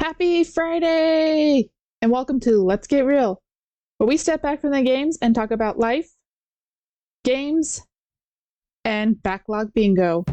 Happy Friday! And welcome to Let's Get Real, where we step back from the games and talk about life, games, and Backlog Bingo.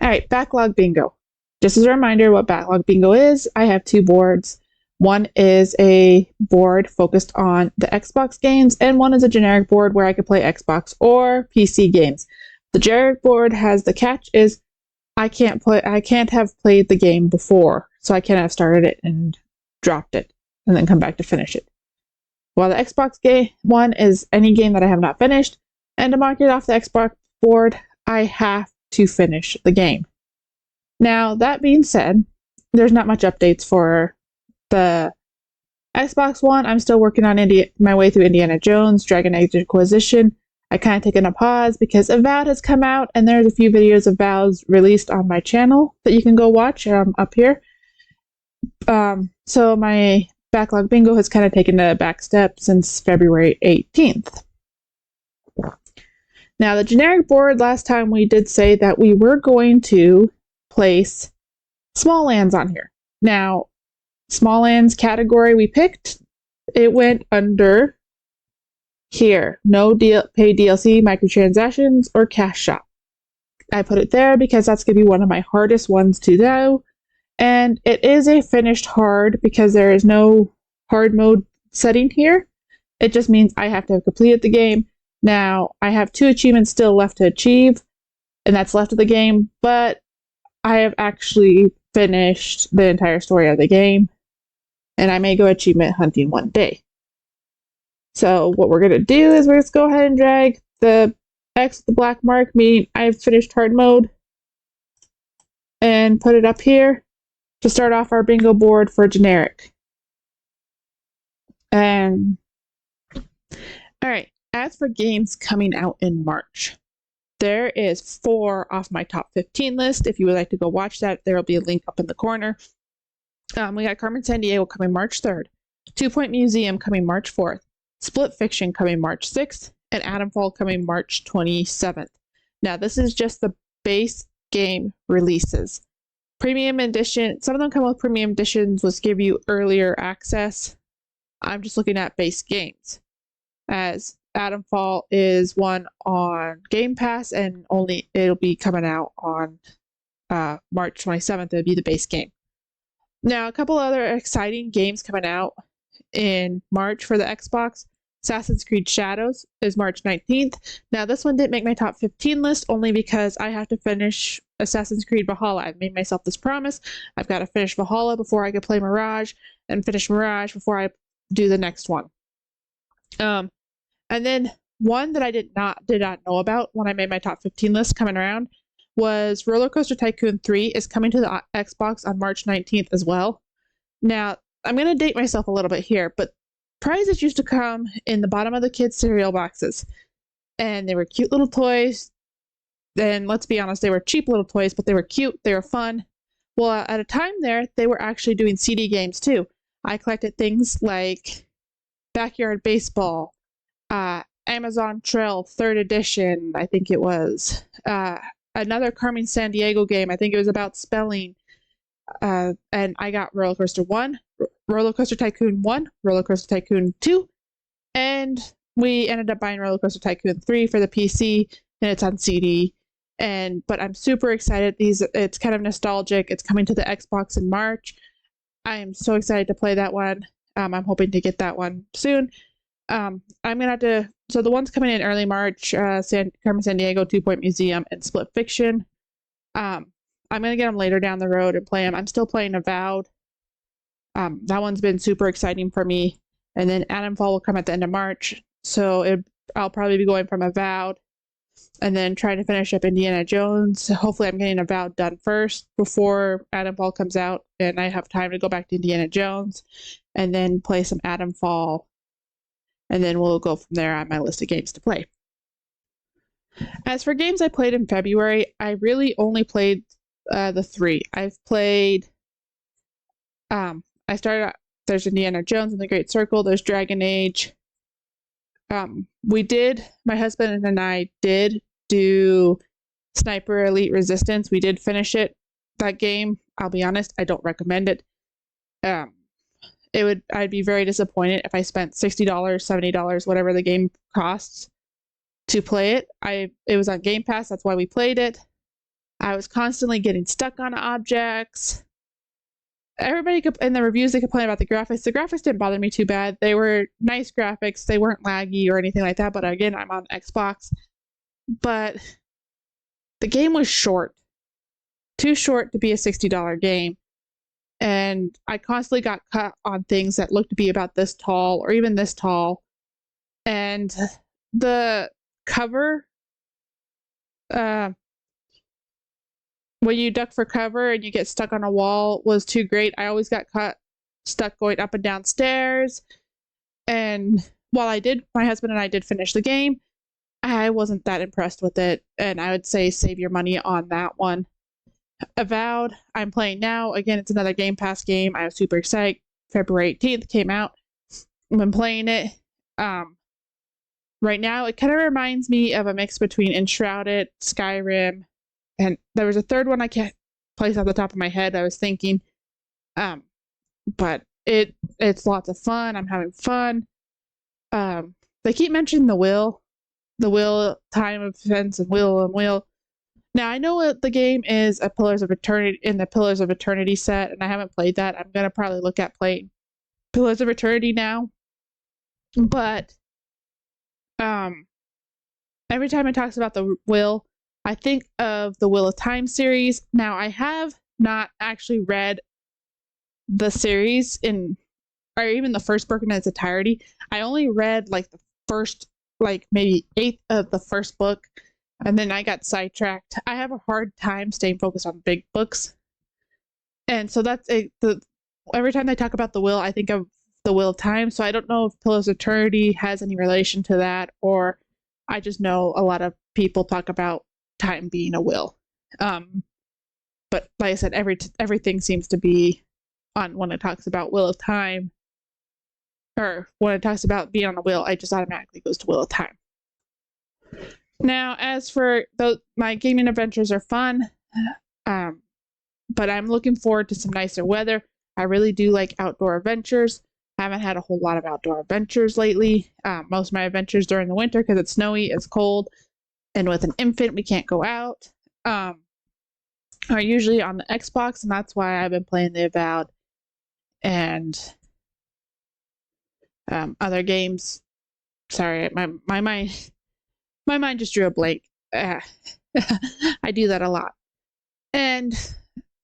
Alright, Backlog Bingo. Just as a reminder what Backlog Bingo is, I have two boards. One is a board focused on the Xbox games, and one is a generic board where I could play Xbox or PC games. The generic board has the catch is I can't have played the game before, so I can't have started it and dropped it and then come back to finish it. While the Xbox game one is any game that I have not finished, and to mark it off the Xbox board, I have to finish the game. Now, that being said, there's not much updates for the Xbox One. I'm still working on my way through Indiana Jones, Dragon Age Inquisition. I kind of taken a pause because Avowed has come out, and there's a few videos of Avowed released on my channel that you can go watch up here. So my Backlog Bingo has kind of taken a back step since February 18th. Now, the generic board, last time we did say that we were going to place small lands on here. Now, small lands category we picked, it went under here. No paid DLC, microtransactions, or cash shop. I put it there because that's going to be one of my hardest ones to do. And it is a finished hard because there is no hard mode setting here. It just means I have to have completed the game. Now, I have 2 achievements still left to achieve, and that's left of the game, but I have actually finished the entire story of the game, and I may go achievement hunting one day. So what we're going to do is we're going to go ahead and drag the X with the black mark, meaning I've finished hard mode, and put it up here to start off our bingo board for generic. And alright, as for games coming out in March, there is 4 off my top 15 list. If you would like to go watch that, there will be a link up in the corner. We got Carmen Sandiego coming March 3rd, 2 Point Museum coming March 4th, Split Fiction coming March 6th, and Atomfall coming March 27th. Now, this is just the base game releases. Premium edition, some of them come with premium editions, which give you earlier access. I'm just looking at base games, as Atomfall is one on Game Pass, and it'll be coming out on March 27th. It'll be the base game. Now, a couple other exciting games coming out in March for the Xbox. Assassin's Creed Shadows is March 19th. Now, this one didn't make my top 15 list only because I have to finish Assassin's Creed Valhalla. I've made myself this promise. I've got to finish Valhalla before I can play Mirage, and finish Mirage before I do the next one. And then one that I did not know about when I made my top 15 list coming around was Roller Coaster Tycoon 3 is coming to the Xbox on March 19th as well. Now, I'm going to date myself a little bit here, but prizes used to come in the bottom of the kids' cereal boxes. And they were cute little toys. And let's be honest, they were cheap little toys, but they were cute, they were fun. Well, at a time there, they were actually doing CD games too. I collected things like Backyard Baseball, Amazon Trail 3rd edition, I think it was. Another Carmen Sandiego game, I think it was about spelling. And I got Roller Coaster 1, Roller Coaster Tycoon 1, Roller Coaster Tycoon 2, and we ended up buying Roller Coaster Tycoon 3 for the PC, and it's on CD. But I'm super excited. It's kind of nostalgic. It's coming to the Xbox in March. I am so excited to play that one. I'm hoping to get that one soon. I'm gonna have to. So the ones coming in early March, Carmen Sandiego, 2 Point Museum, and Split Fiction. I'm gonna get them later down the road and play them. I'm still playing Avowed. That one's been super exciting for me. And then Atomfall will come at the end of March. So I'll probably be going from Avowed and then trying to finish up Indiana Jones. Hopefully I'm getting Avowed done first before Atomfall comes out, and I have time to go back to Indiana Jones and then play some Atomfall. And then we'll go from there on my list of games to play. As for games I played in February, I really only played the 3. I've played I started There's Indiana Jones and the Great Circle. There's Dragon Age. My husband and I did do Sniper Elite Resistance. We did finish it, that game. I'll be honest, I don't recommend it. I'd be very disappointed if I spent $60, $70, whatever the game costs to play it. It was on Game Pass, that's why we played it. I was constantly getting stuck on objects. Everybody in the reviews, they complain about the graphics. The graphics didn't bother me too bad. They were nice graphics. They weren't laggy or anything like that. But again, I'm on Xbox. But the game was short. Too short to be a $60 game. And I constantly got cut on things that looked to be about this tall or even this tall. And the cover, when you duck for cover and you get stuck on a wall, was too great. I always got stuck going up and down stairs. And while my husband and I did finish the game, I wasn't that impressed with it. And I would say save your money on that one. Avowed, I'm playing now. Again, it's another Game Pass game. I was super excited. February 18th came out. I've been playing it. Right now, it kind of reminds me of a mix between Enshrouded, Skyrim, and there was a third one I can't place off the top of my head. I was thinking, but it's lots of fun. I'm having fun. They keep mentioning the wheel, time of events, and wheel. Now I know what the game is a Pillars of Eternity in the Pillars of Eternity set, and I haven't played that. I'm gonna probably look at playing Pillars of Eternity now, but every time it talks about the wheel, I think of the Wheel of Time series. Now, I have not actually read the series or even the first book in its entirety. I only read like the first, like maybe 8th of the first book, and then I got sidetracked. I have a hard time staying focused on big books. And so every time they talk about the wheel, I think of the Wheel of Time. So I don't know if Pillars of Eternity has any relation to that, or I just know a lot of people talk about time being a will. But like I said, everything seems to be on when it talks about Wheel of Time, or when it talks about being on a wheel, it just automatically goes to Wheel of Time. Now, as for my gaming adventures are fun, but I'm looking forward to some nicer weather. I really do like outdoor adventures. I haven't had a whole lot of outdoor adventures lately. Most of my adventures during the winter, because it's snowy, it's cold, and with an infant, we can't go out, are usually on the Xbox, and that's why I've been playing the Avowed and other games. Sorry, my mind just drew a blank. I do that a lot. And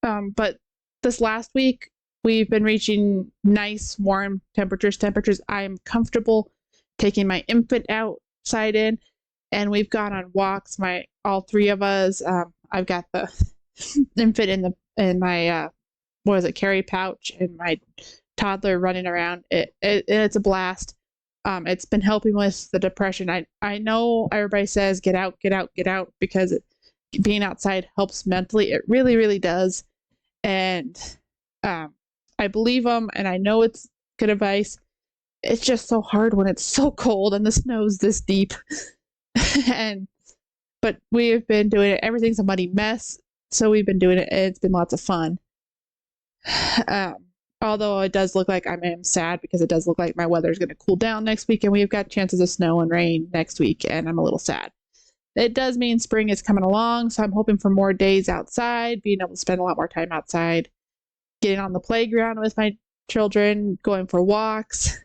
but this last week, we've been reaching nice warm temperatures. I am comfortable taking my infant outside in, and we've gone on walks. All three of us. I've got the infant in my carry pouch, and my toddler running around. It's a blast. It's been helping with the depression. I know everybody says get out, because being outside helps mentally. It really, really does. And I believe them, and I know it's good advice. It's just so hard when it's so cold and the snow's this deep. But we've been doing it. Everything's a muddy mess, so we've been doing it. It's been lots of fun. Although it does look like I am sad, because it does look like my weather is going to cool down next week, and we've got chances of snow and rain next week, and I'm a little sad. It does mean spring is coming along, so I'm hoping for more days outside, being able to spend a lot more time outside, getting on the playground with my children, going for walks.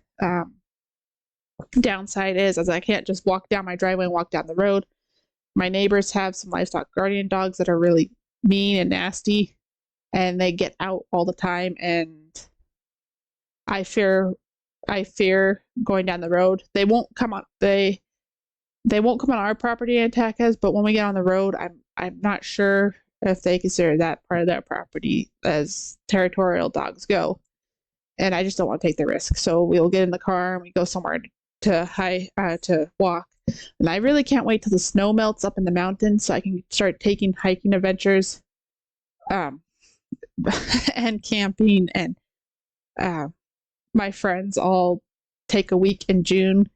Downside is I can't just walk down my driveway and walk down the road. My neighbors have some livestock guardian dogs that are really mean and nasty, and they get out all the time, and I fear going down the road. They won't come on our property and attack us, but when we get on the road, I'm not sure if they consider that part of their property as territorial dogs go. And I just don't want to take the risk. So we'll get in the car and we go somewhere to walk. And I really can't wait till the snow melts up in the mountains so I can start taking hiking adventures, and camping, and my friends all take a week in June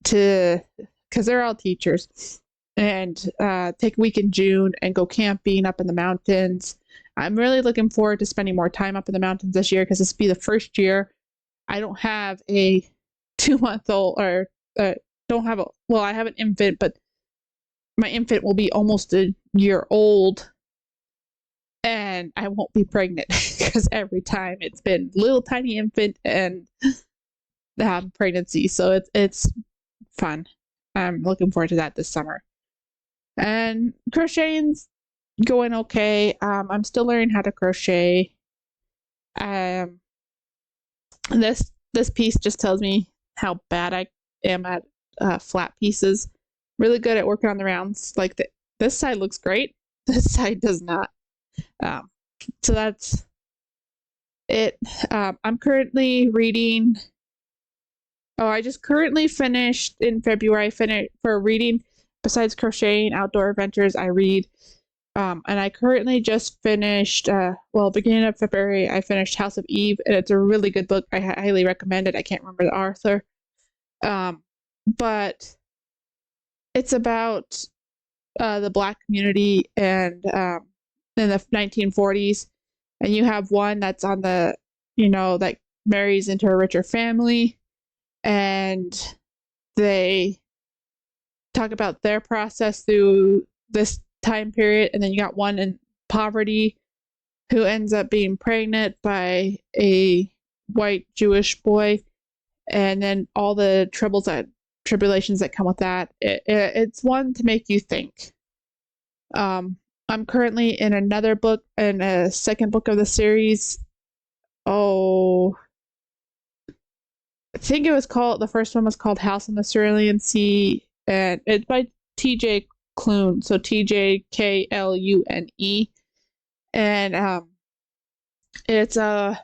because they're all teachers, and take a week in June and go camping up in the mountains. I'm really looking forward to spending more time up in the mountains this year because this will be the first year I don't have a 2-month-old or don't have I have an infant, but my infant will be almost a year old and I won't be pregnant because every time it's been little tiny infant and the pregnancy. So it's fun. I'm looking forward to that this summer. And crocheting's going okay. I'm still learning how to crochet. This piece just tells me how bad I am at flat pieces. Really good at working on the rounds. Like this side looks great. This side does not. So that's it. I'm currently reading. Oh, I just currently finished in February. For reading. Besides crocheting, outdoor adventures, I read. And I currently just finished, beginning of February, I finished House of Eve, and it's a really good book. I highly recommend it. I can't remember the author. But it's about the Black community and in the 1940s. And you have one that's on that marries into a richer family. And they talk about their process through this time period, and then you got one in poverty who ends up being pregnant by a white Jewish boy, and then all the tribulations that come with that. It's one to make you think. I'm currently in another book, in a second book of the series. I think the first one was called House on the Cerulean Sea, and it's by T.J. Klune, so TJKLUNE, and it's the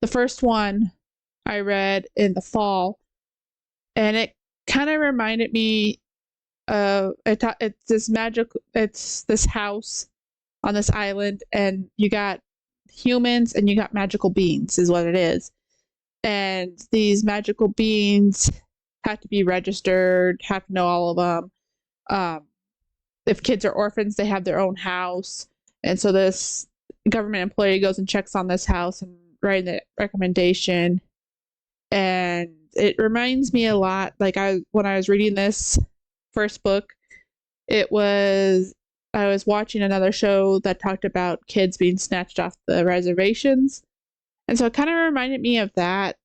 first one I read in the fall, and it kind of reminded me of it's this house on this island, and you got humans and you got magical beings is what it is, and these magical beings have to be registered, have to know all of them. If kids are orphans, they have their own house. And so this government employee goes and checks on this house and writes the recommendation. And it reminds me a lot, when I was reading this first book, I was watching another show that talked about kids being snatched off the reservations. And so it kind of reminded me of that.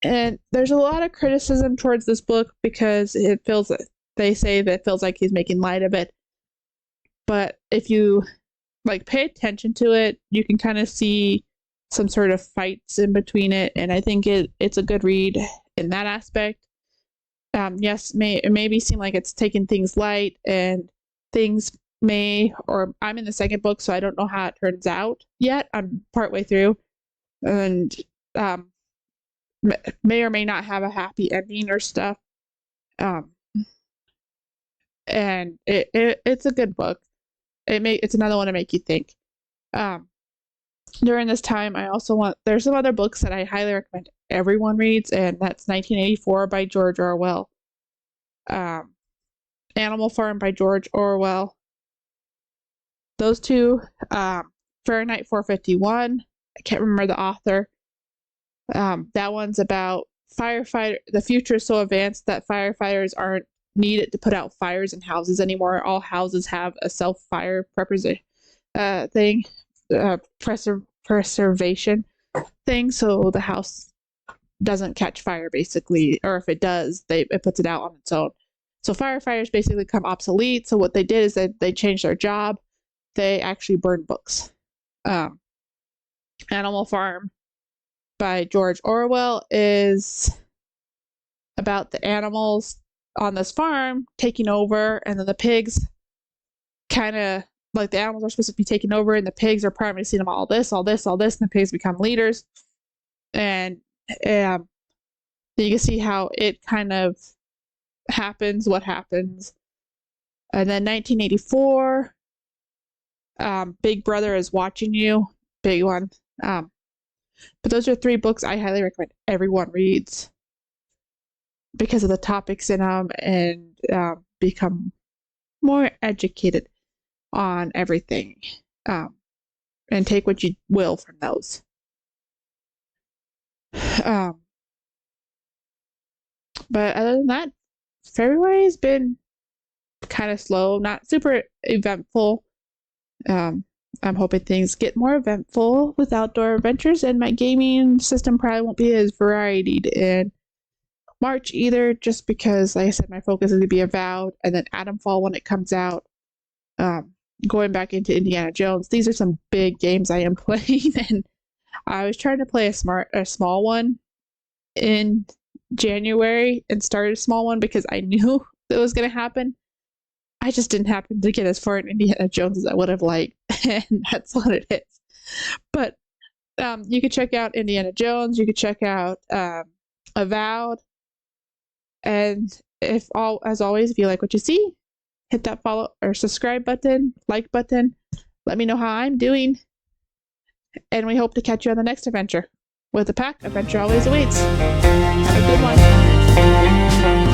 And there's a lot of criticism towards this book because they say that it feels like he's making light of it. But if you pay attention to it, you can kind of see some sort of fights in between it, and I think it's a good read in that aspect. Yes, it maybe seem like it's taking things light, and things I'm in the second book, so I don't know how it turns out yet. I'm partway through, and may or may not have a happy ending or stuff. And it's a good book. It's another one to make you think. During this time, there's some other books that I highly recommend everyone reads, and that's 1984 by George Orwell. Animal Farm by George Orwell. Those two. Fahrenheit 451. I can't remember the author. That one's about the future is so advanced that firefighters aren't needed to put out fires in houses anymore. All houses have a self-fire preservation thing, so the house doesn't catch fire basically, or if it does, it puts it out on its own. So firefighters basically become obsolete. So what they did is that they changed their job. They actually burn books. Animal Farm by George Orwell is about the animals on this farm taking over, and then the pigs kind of the animals are supposed to be taking over, and the pigs are promising them all this, and the pigs become leaders. And you can see how it kind of happens, what happens. And then 1984, Big Brother is watching you, big one. But those are 3 books I highly recommend everyone reads because of the topics in them, and become more educated on everything, and take what you will from those. But other than that, February has been kind of slow, not super eventful. I'm hoping things get more eventful with outdoor adventures, and my gaming system probably won't be as varied in March either, just because, like I said, my focus is going to be Avowed and then Atomfall when it comes out. Going back into Indiana Jones, these are some big games I am playing, and I was trying to play a small one in January and started a small one because I knew that was going to happen. I just didn't happen to get as far in Indiana Jones as I would have liked, and that's what it is. But you could check out Indiana Jones. You could check out Avowed, and as always, if you like what you see, hit that follow or subscribe button, like button. Let me know how I'm doing, and we hope to catch you on the next adventure. With the pack, adventure always awaits. Have a good one.